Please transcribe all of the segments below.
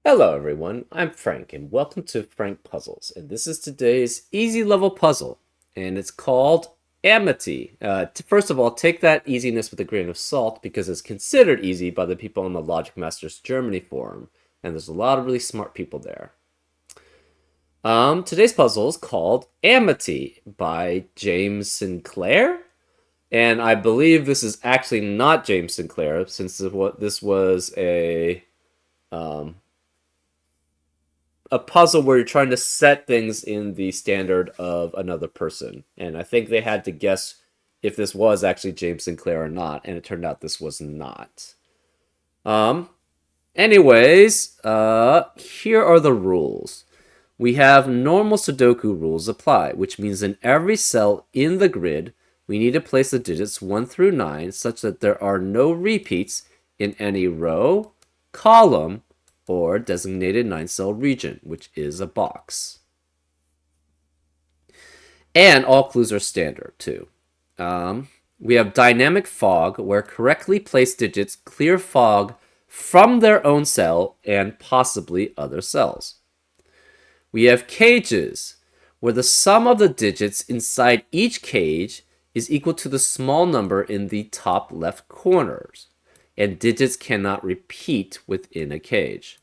Hello everyone, I'm Frank and welcome to Frank Puzzles, and this is today's easy level puzzle, and it's called Amity. First of all, take that easiness with a grain of salt because it's considered easy by the people on the Logic Masters Germany forum, and there's a lot of really smart people there. Today's puzzle is called Amity by James Sinclair, and I believe this is actually not James Sinclair since this was a puzzle where you're trying to set things in the standard of another person. And I think they had to guess if this was actually James Sinclair or not, and it turned out this was not. Um, anyways, here are the rules. We have normal Sudoku rules apply, which means in every cell in the grid, we need to place the digits 1 through 9 such that there are no repeats in any row, column, or designated 9-cell region, which is a box. And all clues are standard, too. We have dynamic fog, where correctly placed digits clear fog from their own cell and possibly other cells. We have cages, where the sum of the digits inside each cage is equal to the small number in the top left corners, and digits cannot repeat within a cage.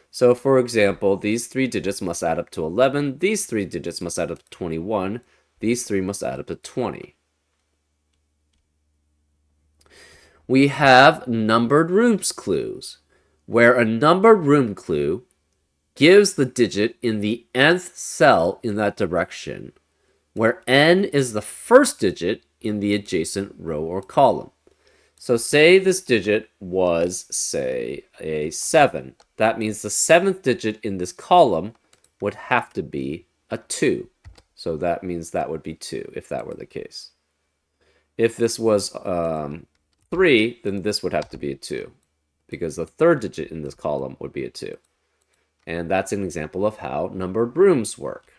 So, for example, these 3 digits must add up to 11, these 3 digits must add up to 21, these 3 must add up to 20. We have numbered rooms clues, where a numbered room clue gives the digit in the nth cell in that direction, where n is the first digit in the adjacent row or column. So say this digit was, say, a 7. That means the 7th digit in this column would have to be a 2. So that means that would be 2, if that were the case. If this was 3, then this would have to be a 2, because the 3rd digit in this column would be a 2. And that's an example of how numbered rooms work.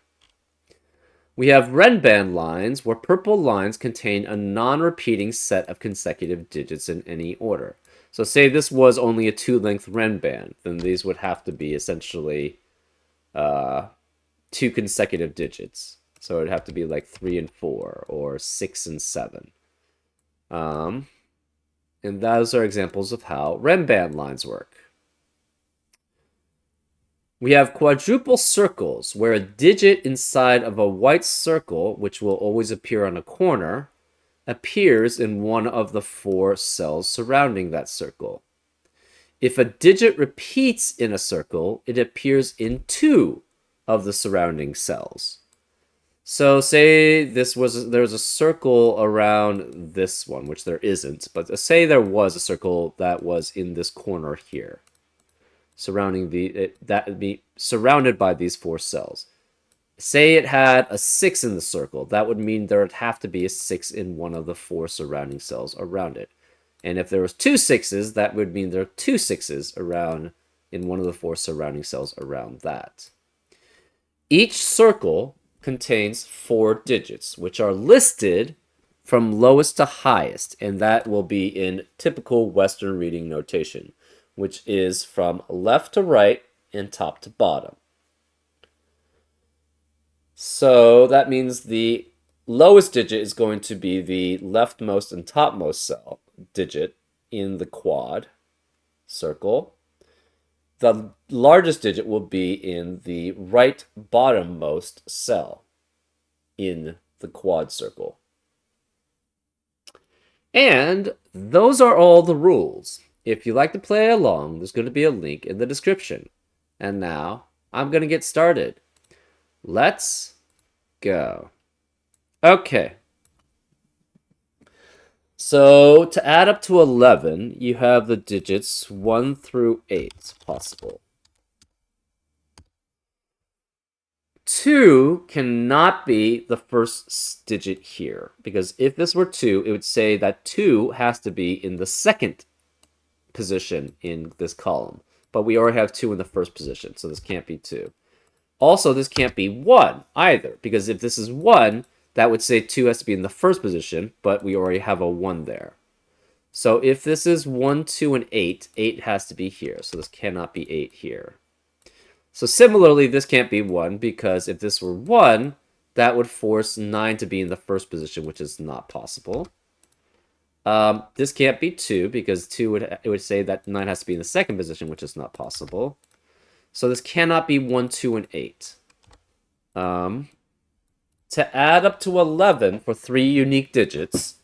We have Renban lines, where purple lines contain a non-repeating set of consecutive digits in any order. So say this was only a 2-length Renban, then these would have to be essentially 2 consecutive digits. So it would have to be like 3 and 4, or 6 and 7. And those are examples of how Renban lines work. We have quadruple circles, where a digit inside of a white circle, which will always appear on a corner, appears in one of the 4 cells surrounding that circle. If a digit repeats in a circle, it appears in 2 of the surrounding cells. So say there's a circle around this one, which there isn't, but say there was a circle that was in this corner here, that would be surrounded by these 4 cells. Say it had a 6 in the circle, that would mean there would have to be a 6 in one of the 4 surrounding cells around it. And if there was 2 6s, that would mean there are 2 6s around in one of the 4 surrounding cells around that. Each circle contains 4 digits, which are listed from lowest to highest, and that will be in typical Western reading notation, which is from left to right and top to bottom. So that means the lowest digit is going to be the leftmost and topmost cell digit in the quad circle. The largest digit will be in the right bottommost cell in the quad circle. And those are all the rules. If you like to play along, there's going to be a link in the description. And now, I'm going to get started. Let's go. Okay. So, to add up to 11, you have the digits 1 through 8 possible. 2 cannot be the first digit here, because if this were 2, it would say that 2 has to be in the second position in this column, but we already have 2 in the first position, so this can't be 2. Also, this can't be 1 either, because if this is 1, that would say 2 has to be in the first position, but we already have a 1 there. So if this is 1, 2, and 8, 8 has to be here, so this cannot be 8 here. So similarly, this can't be 1 because if this were 1, that would force 9 to be in the first position, which is not possible. This can't be 2 because 2 would say that 9 has to be in the second position, which is not possible. So this cannot be 1, 2, and 8. To add up to 11 for 3 unique digits,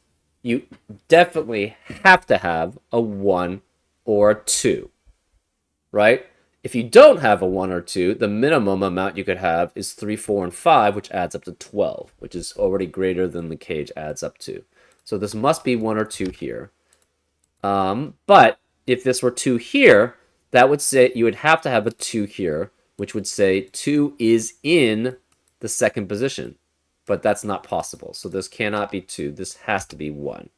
you definitely have to have a 1 or a 2, right? If you don't have a 1 or 2, the minimum amount you could have is 3, 4, and 5, which adds up to 12, which is already greater than the cage adds up to. So this must be 1 or 2 here. But if this were 2 here, that would say you would have to have a 2 here, which would say 2 is in the second position. But that's not possible. So this cannot be 2. This has to be 1.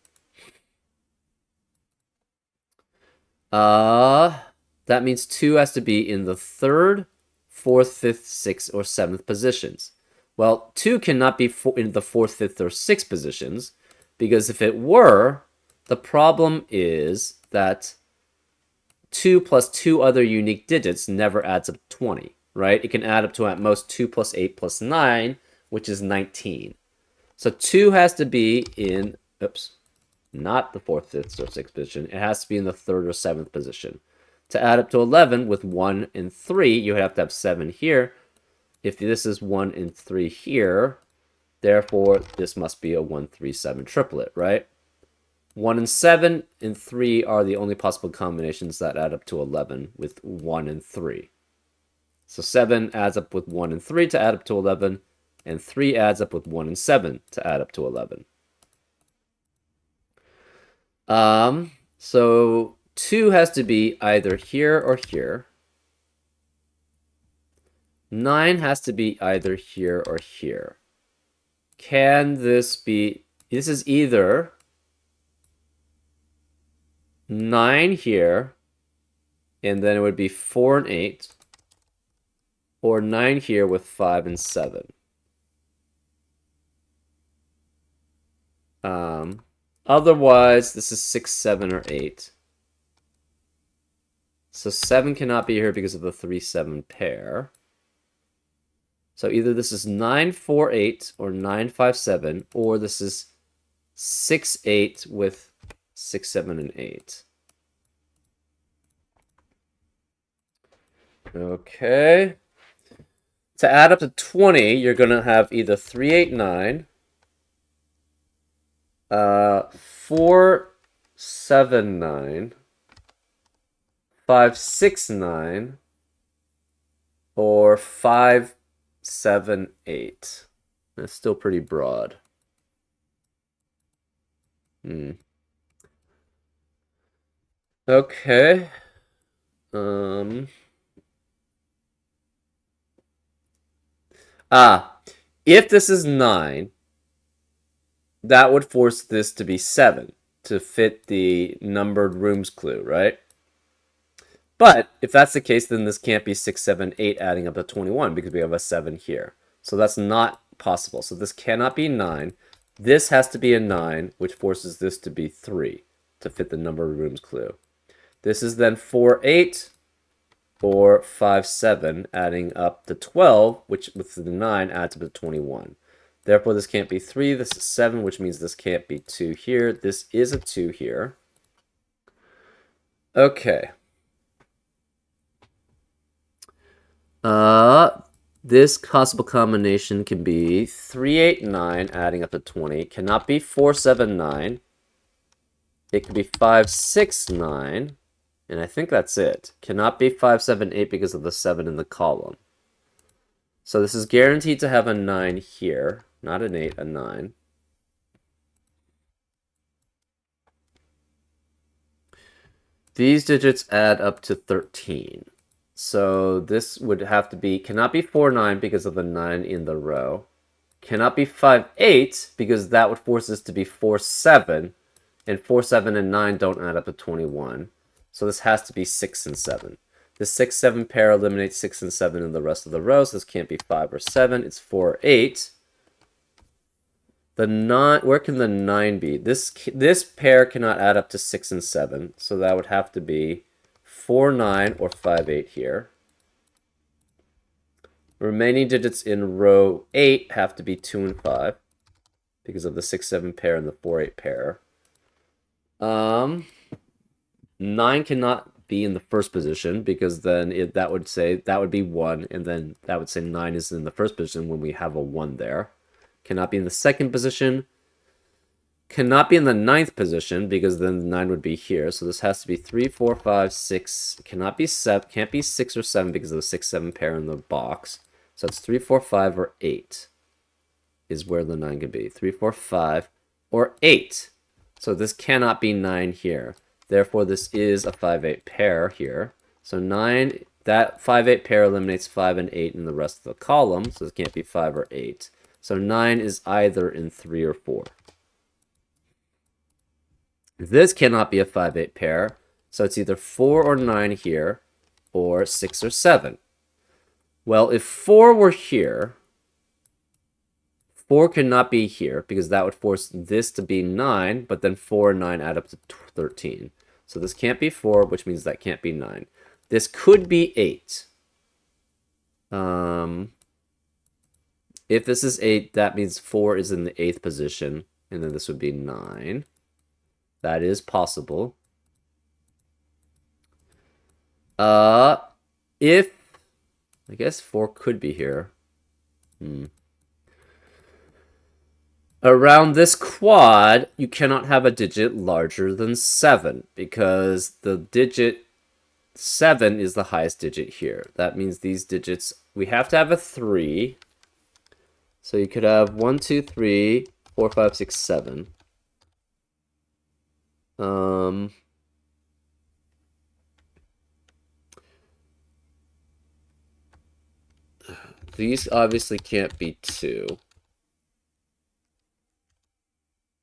That means 2 has to be in the third, fourth, fifth, sixth, or seventh positions. Well, 2 cannot be in the fourth, fifth, or sixth positions, because if it were, the problem is that 2 plus 2 other unique digits never adds up to 20, right? It can add up to at most 2 plus 8 plus 9, which is 19. So 2 has to be in, not the fourth, fifth, or sixth position. It has to be in the third or seventh position. To add up to 11 with 1 and 3, you would have to have 7 here. If this is 1 and 3 here, therefore this must be a 1, 3, 7 triplet, right? 1 and 7 and 3 are the only possible combinations that add up to 11 with 1 and 3. So 7 adds up with 1 and 3 to add up to 11, and 3 adds up with 1 and 7 to add up to 11. So 2 has to be either here or here. 9 has to be either here or here. Can this be... This is either 9 here, and then it would be 4 and 8, or 9 here with 5 and 7. Otherwise, this is 6, 7, or 8. So 7 cannot be here because of the 3, 7 pair. So either this is 9, 4, 8, or 9, 5, 7, or this is 6, 8 with 6, 7, and 8. Okay. To add up to 20, you're going to have either 3, 8, 9, 4, 7, 9, 5, 6, 9, or 5, 7, 8. That's still pretty broad. Okay. If this is 9, that would force this to be 7 to fit the numbered rooms clue, right? But if that's the case, then this can't be 6, 7, 8 adding up to 21 because we have a 7 here. So that's not possible. So this cannot be 9. This has to be a 9, which forces this to be 3 to fit the numbered rooms clue. This is then 4, 8, or 5, 7, adding up to 12, which with the 9 adds up to 21. Therefore, this can't be 3. This is 7, which means this can't be 2 here. This is a 2 here. Okay. This possible combination can be 3, 8, 9, adding up to 20. Cannot be 4, 7, 9. It could be 5, 6, 9. And I think that's it. Cannot be 5, 7, 8 because of the 7 in the column. So this is guaranteed to have a 9 here. Not an 8, a 9. These digits add up to 13. So this would have to be, cannot be 4, 9 because of the 9 in the row. Cannot be 5, 8 because that would force this to be 4, 7. And 4, 7, and 9 don't add up to 21. So this has to be 6 and 7. The 6, 7 pair eliminates 6 and 7 in the rest of the rows. This can't be 5 or 7. It's 4 or 8. The 9, where can the 9 be? This pair cannot add up to 6 and 7. So that would have to be 4, 9, or 5, 8 here. Remaining digits in row 8 have to be 2 and 5 because of the 6-7 pair and the 4-8 pair. 9 cannot be in the first position because then that would be 1, and then that would say 9 is in the first position when we have a 1 there. Cannot be in the second position. Cannot be in the 9th position because then the 9 would be here. So this has to be 3, 4, 5, 6. Cannot be 7. Can't be 6 or 7 because of the 6-7 pair in the box. So it's 3, 4, 5, or 8 is where the 9 could be. 3, 4, 5, or 8. So this cannot be 9 here. Therefore, this is a 5-8 pair here. So 9, that 5-8 pair eliminates 5 and 8 in the rest of the column. So it can't be 5 or 8. So 9 is either in 3 or 4. This cannot be a 5-8 pair. So it's either 4 or 9 here, or 6 or 7. Well, if 4 were here, 4 cannot be here because that would force this to be 9, but then 4 and 9 add up to 13. So this can't be 4, which means that can't be 9. This could be 8. If this is 8, that means 4 is in the 8th position, and then this would be 9. That is possible. If I guess 4 could be here. Around this quad, you cannot have a digit larger than 7 because the digit 7 is the highest digit here. That means these digits, we have to have a 3. So you could have 1, 2, 3, 4, 5, 6, 7. These obviously can't be 2.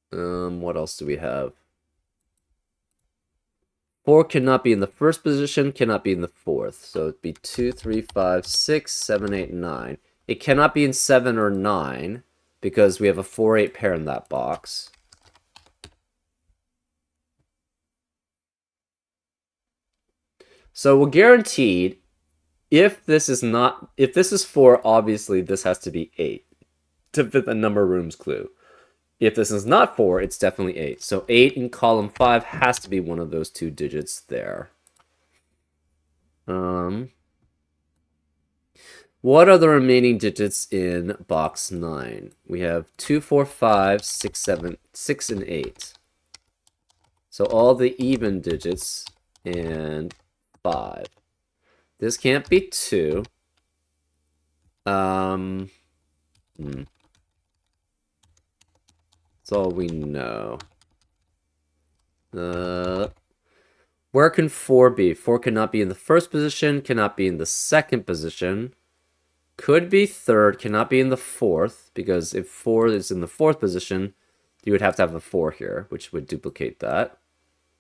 What else do we have? 4 cannot be in the first position, cannot be in the 4th. So it'd be 2, 3, 5, 6, 7, 8, 9. It cannot be in 7 or 9 because we have a 4-8 pair in that box. So we're guaranteed if this is 4, obviously this has to be 8 to fit the number of rooms clue. If this is not 4, it's definitely 8. So 8 in column 5 has to be one of those 2 digits there. What are the remaining digits in box 9? We have 2, 4, 5, 6, 7, 6, and 8. So all the even digits and 5. This can't be 2. That's all we know. Where can 4 be? 4 cannot be in the first position, cannot be in the second position. Could be 3rd, cannot be in the 4th, because if 4 is in the 4th position, you would have to have a 4 here, which would duplicate that.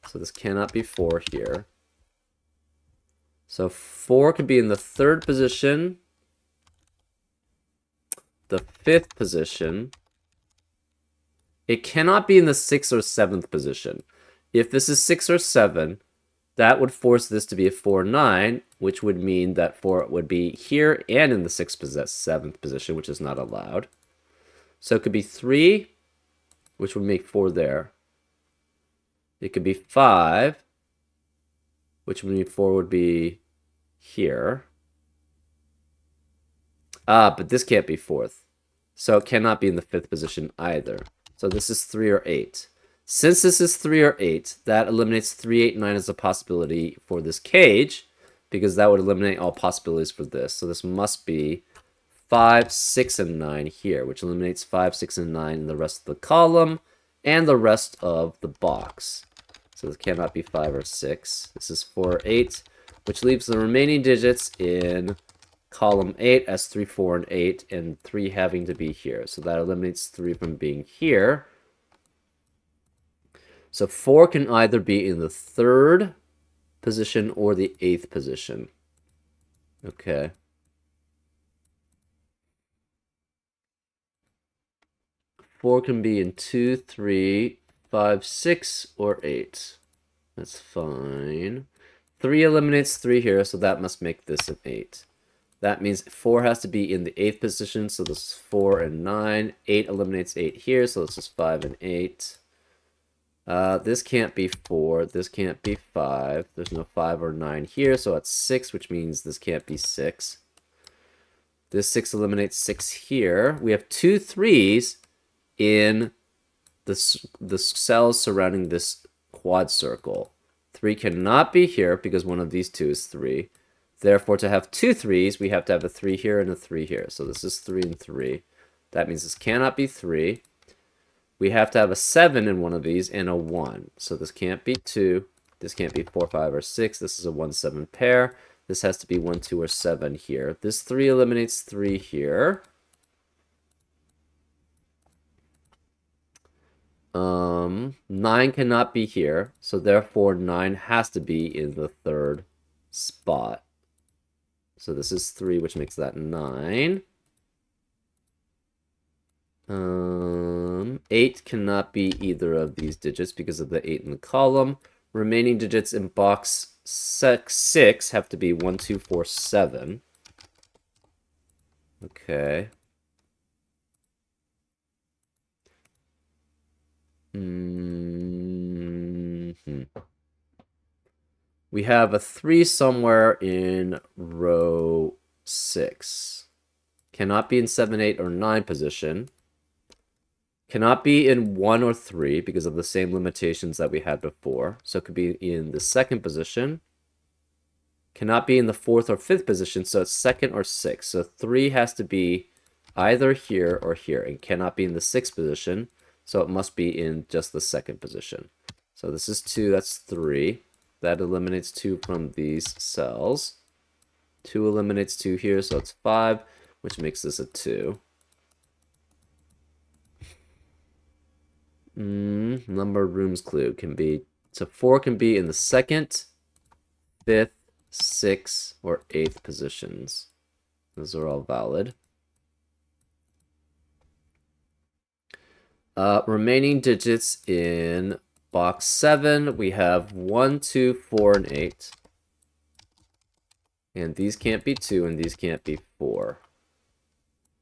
So this cannot be 4 here. So 4 could be in the 3rd position, the 5th position. It cannot be in the 6th or 7th position. If this is 6 or 7, that would force this to be a 4, 9, which would mean that 4 would be here and in the 6th, 7th position, which is not allowed. So it could be 3, which would make 4 there. It could be 5, which would mean 4 would be here. But this can't be 4th. So it cannot be in the 5th position either. So this is 3 or 8. Since this is 3 or 8, that eliminates 3, 8, 9 as a possibility for this cage, because that would eliminate all possibilities for this. So this must be 5, 6, and 9 here, which eliminates 5, 6, and 9 in the rest of the column and the rest of the box. So this cannot be 5 or 6. This is 4 or 8, which leaves the remaining digits in column 8 as 3, 4, and 8, and 3 having to be here. So that eliminates 3 from being here. So 4 can either be in the 3rd position or the 8th position. Okay. Four can be in 2, 3, 5, 6, or 8. That's fine. 3 eliminates 3 here, so that must make this an 8. That means 4 has to be in the 8th position, so this is 4 and 9. 8 eliminates 8 here, so this is 5 and 8. This can't be 4. This can't be 5. There's no 5 or 9 here, so it's 6, which means this can't be 6. This 6 eliminates 6 here. We have 2 3s in the cells surrounding this quad circle. 3 cannot be here because one of these two is 3. Therefore, to have 2 3s, we have to have a 3 here and a 3 here. So this is 3 and 3. That means this cannot be 3. We have to have a 7 in one of these and a 1. So this can't be 2. This can't be 4, 5, or 6. This is a 1, 7 pair. This has to be 1, 2, or 7 here. This 3 eliminates 3 here. 9 cannot be here, so therefore 9 has to be in the 3rd spot. So this is 3, which makes that 9. 8 cannot be either of these digits because of the 8 in the column. Remaining digits in box 6 have to be 1, 2, 4, 7. Okay. We have a 3 somewhere in row 6. Cannot be in 7, 8, or 9 position. Cannot be in 1 or 3 because of the same limitations that we had before. So it could be in the 2nd position. Cannot be in the 4th or 5th position, so it's 2nd or 6th. So 3 has to be either here or here, and cannot be in the 6th position, so it must be in just the 2nd position. So this is 2, that's 3. That eliminates 2 from these cells. 2 eliminates 2 here, so it's 5, which makes this a 2. Number rooms clue can be, so 4 can be in the 2nd, 5th, 6th, or 8th positions. Those are all valid. Remaining digits in box 7, we have 1, 2, 4, and 8. And these can't be 2, and these can't be 4.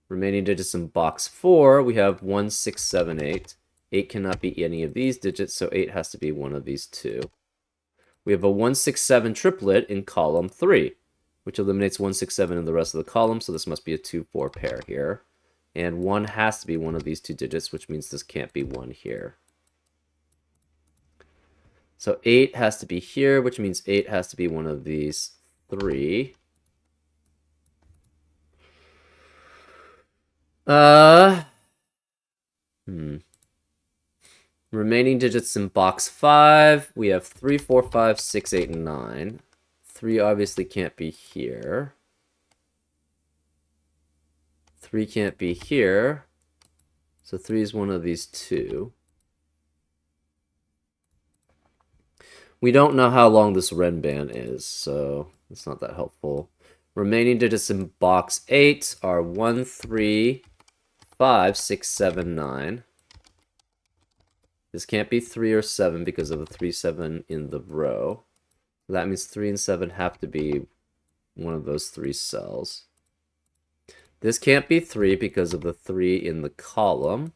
Remaining digits in box 4, we have 1, 6, 7, 8. 8 cannot be any of these digits, so 8 has to be one of these two. We have a 1, 6, 7 triplet in column 3, which eliminates 1, 6, 7 in the rest of the column, so this must be a 2, 4 pair here. And 1 has to be one of these two digits, which means this can't be 1 here. So 8 has to be here, which means 8 has to be one of these 3. Remaining digits in box 5, we have 3, 4, 5, 6, 8, and 9. 3 obviously can't be here. 3 can't be here. So 3 is one of these two. We don't know how long this red band is, so it's not that helpful. Remaining digits in box 8 are 1, 3, 5, 6, 7, 9. This can't be 3 or 7 because of the 3, 7 in the row. That means 3 and 7 have to be one of those 3 cells. This can't be 3 because of the 3 in the column.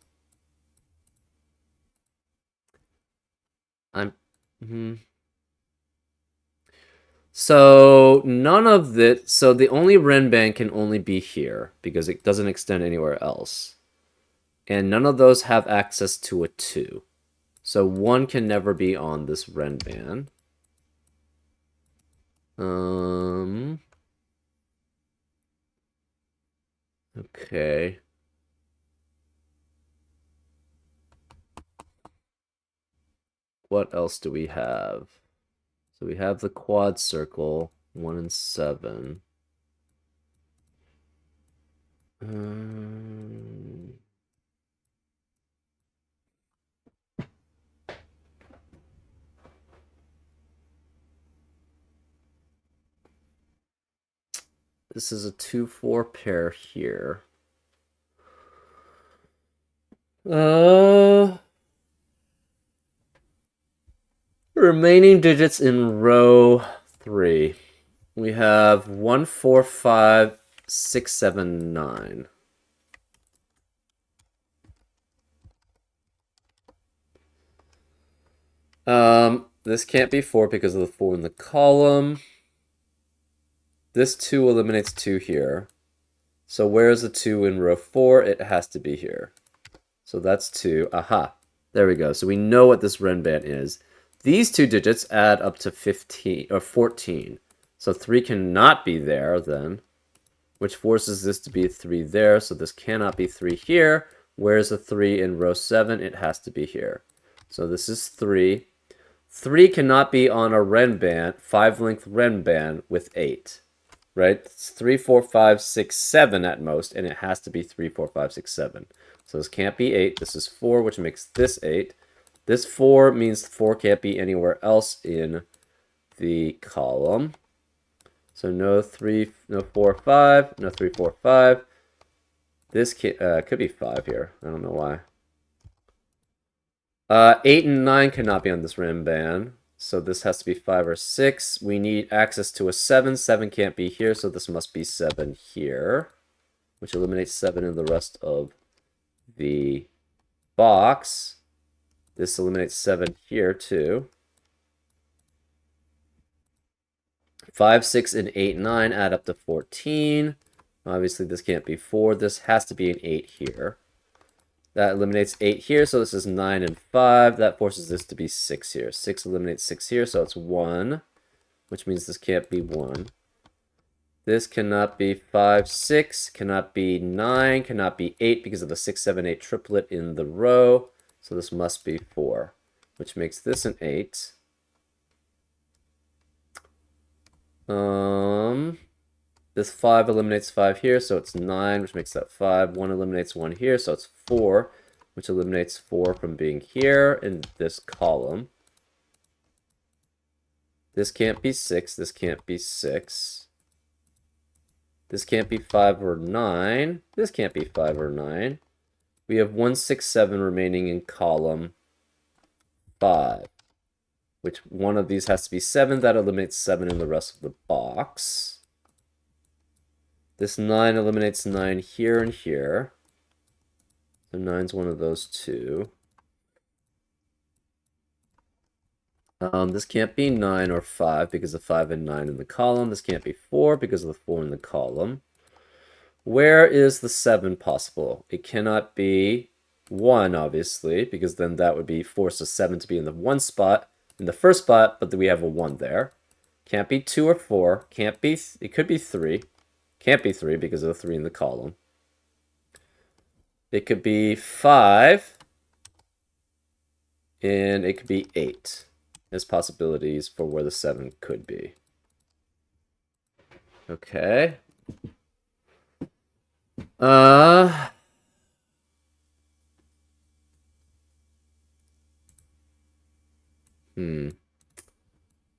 So none of this, so the only Renban can only be here because it doesn't extend anywhere else. And none of those have access to a 2. So 1 can never be on this Renban. Okay. What else do we have? So we have the quad circle, 1 and 7. This is a 2, 4 pair here. Remaining digits in row 3. We have 1, 4, 5, 6, 7, 9. This can't be 4 because of the 4 in the column. This 2 eliminates 2 here. So where's the 2 in row 4? It has to be here. So that's 2. Aha. There we go. So we know what this renban is. These two digits add up to 15 or 14. So 3 cannot be there then, which forces this to be 3 there. So this cannot be 3 here. Where's the 3 in row 7? It has to be here. So this is 3. 3 cannot be on a renban, 5-length renban with 8. Right? It's 3, 4, 5, 6, 7 at most, and it has to be 3, 4, 5, 6, 7. So this can't be 8. This is 4, which makes this 8. This 4 means 4 can't be anywhere else in the column. So no 3, no 4, 5, no 3, 4, 5. This could be 5 here. I don't know why. 8 and 9 cannot be on this renban. So this has to be 5 or 6. We need access to a 7. 7 can't be here, so this must be 7 here, which eliminates 7 in the rest of the box. This eliminates 7 here, too. 5, 6, and 8, 9 add up to 14. Obviously, this can't be 4. This has to be an 8 here. That eliminates 8 here, so this is 9 and 5. That forces this to be 6 here. 6 eliminates 6 here, so it's 1, which means this can't be 1. This cannot be 5, 6, cannot be 9, cannot be 8 because of the 6, 7, 8 triplet in the row. So this must be 4, which makes this an 8. This 5 eliminates 5 here, so it's 9, which makes that 5. 1 eliminates 1 here, so it's 4, which eliminates 4 from being here in this column. This can't be 6. This can't be 6. This can't be 5 or 9. This can't be 5 or 9. We have 1, 6, 7 remaining in column 5, which one of these has to be 7. That eliminates 7 in the rest of the box. This 9 eliminates 9 here and here. So 9's one of those two. This can't be 9 or 5 because of 5 and 9 in the column. This can't be 4 because of the 4 in the column. Where is the 7 possible? It cannot be 1, obviously, because then that would be force a 7 to be in the 1 spot, in the first spot, but then we have a 1 there. Can't be 2 or 4. Can't be, it could be 3. Can't be 3 because of the 3 in the column. It could be 5. And it could be 8. There's possibilities for where the 7 could be. Okay.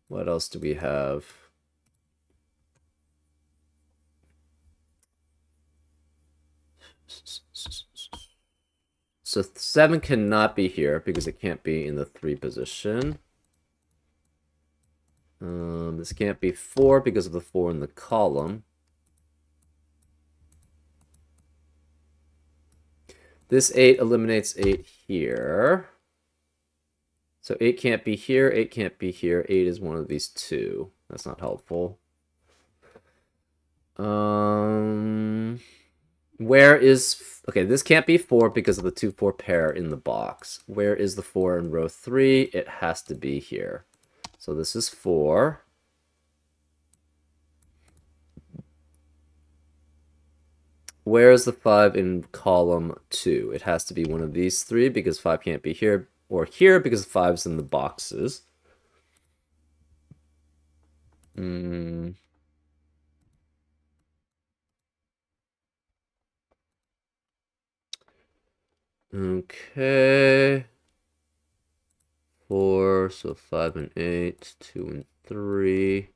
What else do we have? So 7 cannot be here because it can't be in the 3 position. This can't be 4 because of the 4 in the column. This 8 eliminates 8 here. So 8 can't be here, 8 can't be here. 8 is one of these two. That's not helpful. Where is... Okay, this can't be 4 because of the 2, 4 pair in the box. Where is the 4 in row 3? It has to be here. So this is 4. Where is the 5 in column 2? It has to be one of these 3 because 5 can't be here or here because 5's in the boxes. Okay. 4, so 5 and 8, 2 and 3,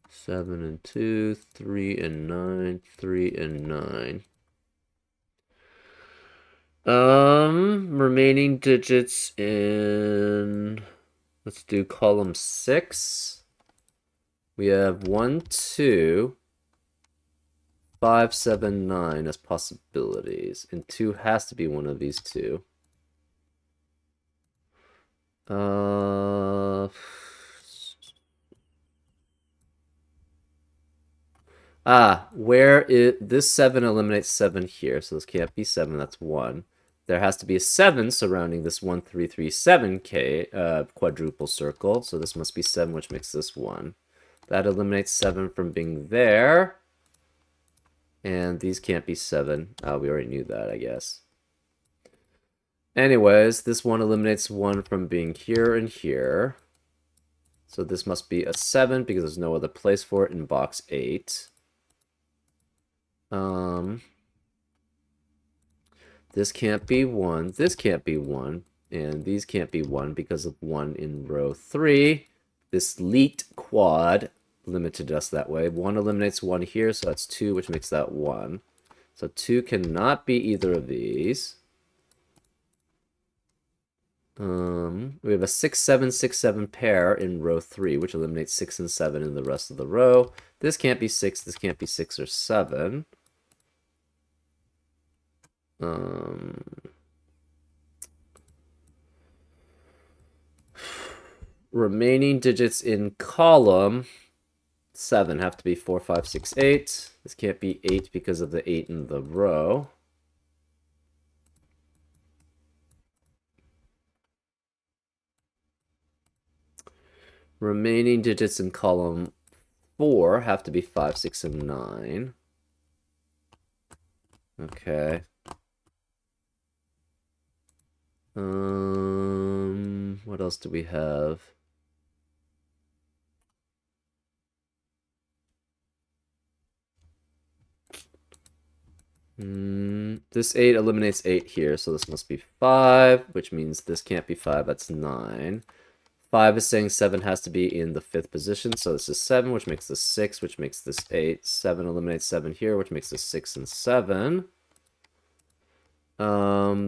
7 and 2, 3 and 9, 3 and 9. Remaining digits in, let's do column 6. We have 1, 2, 5, 7, 9 as possibilities. And 2 has to be one of these two. Where this 7 eliminates 7 here, so this can't be 7, that's 1. There has to be a 7 surrounding this 1, 3, 3, 7K quadruple circle, so this must be 7, which makes this 1. That eliminates 7 from being there. And these can't be 7. We already knew that, I guess. Anyways, this one eliminates 1 from being here and here. So this must be a 7 because there's no other place for it in box 8. This can't be 1. This can't be 1. And these can't be 1 because of 1 in row 3. This leaked quad limited us that way. 1 eliminates 1 here, so that's 2, which makes that 1. So 2 cannot be either of these. We have a 6, 7, 6, 7 pair in row 3, which eliminates 6 and 7 in the rest of the row. This can't be 6, this can't be 6 or 7. Remaining digits in column 7 have to be 4, 5, 6, 8. This can't be 8 because of the 8 in the row. Remaining digits in column 4 have to be 5, 6, and 9. Okay. What else do we have? This 8 eliminates 8 here, so this must be 5, which means this can't be 5, that's 9. 5 is saying 7 has to be in the 5th position, so this is 7, which makes this 6, which makes this 8. 7 eliminates 7 here, which makes this 6 and 7.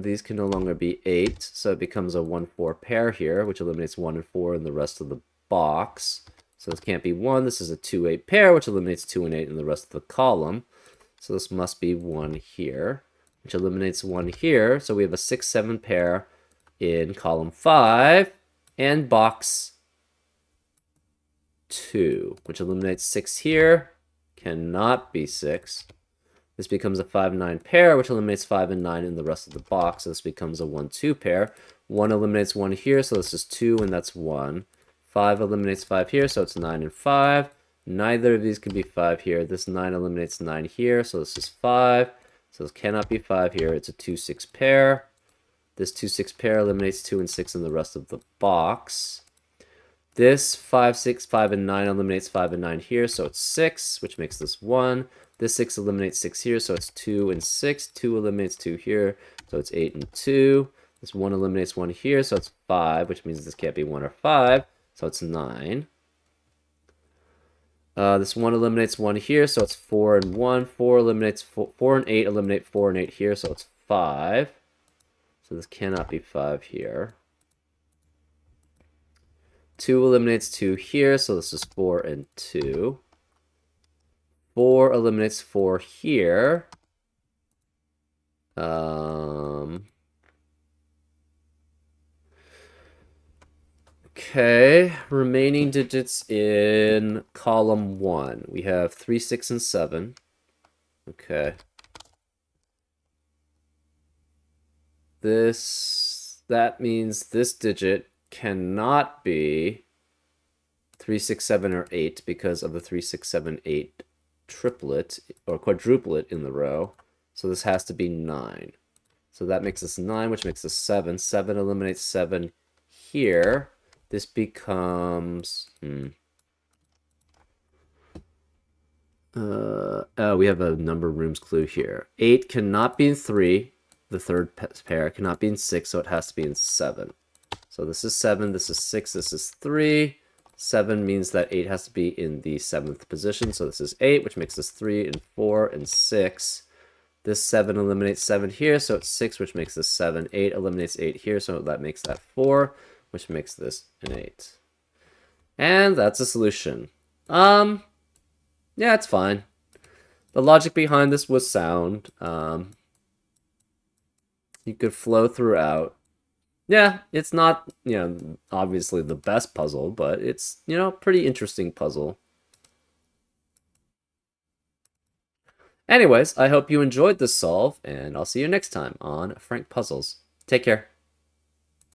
These can no longer be 8, so it becomes a 1, 4 pair here, which eliminates 1 and 4 in the rest of the box. So this can't be 1. This is a 2, 8 pair, which eliminates 2 and 8 in the rest of the column. So this must be 1 here, which eliminates 1 here. So we have a 6, 7 pair in column 5 and box 2, which eliminates 6 here. Cannot be 6. This becomes a 5, 9 pair, which eliminates 5 and 9 in the rest of the box. So this becomes a 1, 2 pair. 1 eliminates 1 here, so this is 2, and that's 1. 5 eliminates 5 here, so it's 9 and 5. Neither of these can be 5 here. This 9 eliminates 9 here, so this is 5. So this cannot be 5 here. It's a 2, 6 pair. This 2, 6 pair eliminates 2 and 6 in the rest of the box. This 5, 6, 5, and 9 eliminates 5 and 9 here, so it's 6, which makes this 1. This 6 eliminates 6 here, so it's 2 and 6. 2 eliminates 2 here, so it's 8 and 2. This 1 eliminates 1 here, so it's 5, which means this can't be 1 or 5, so it's 9. This 1 eliminates 1 here, so it's 4 and 1. 4 eliminates 4 and 8 eliminate 4 and 8 here, so it's 5. So this cannot be 5 here. 2 eliminates 2 here, so this is 4 and 2. 4 eliminates 4 here. Okay, remaining digits in column 1. We have 3, 6, and 7. Okay. That means this digit cannot be 3, 6, 7, or 8 because of the 3, 6, 7, 8 triplet or quadruplet in the row. So this has to be 9. So that makes this 9, which makes this 7. 7 eliminates 7 here. This becomes... we have a number of rooms clue here. 8 cannot be in 3. The third pair cannot be in 6, so it has to be in 7. So this is 7, this is 6, this is 3. 7 means that 8 has to be in the 7th position, so this is 8, which makes this 3 and 4 and 6. This 7 eliminates 7 here, so it's 6, which makes this 7. 8 eliminates 8 here, so that makes that 4, which makes this an 8. And that's a solution. Yeah, it's fine. The logic behind this was sound. You could flow throughout. Yeah, it's not, obviously the best puzzle, but it's, pretty interesting puzzle. Anyways, I hope you enjoyed this solve, and I'll see you next time on Frank Puzzles. Take care.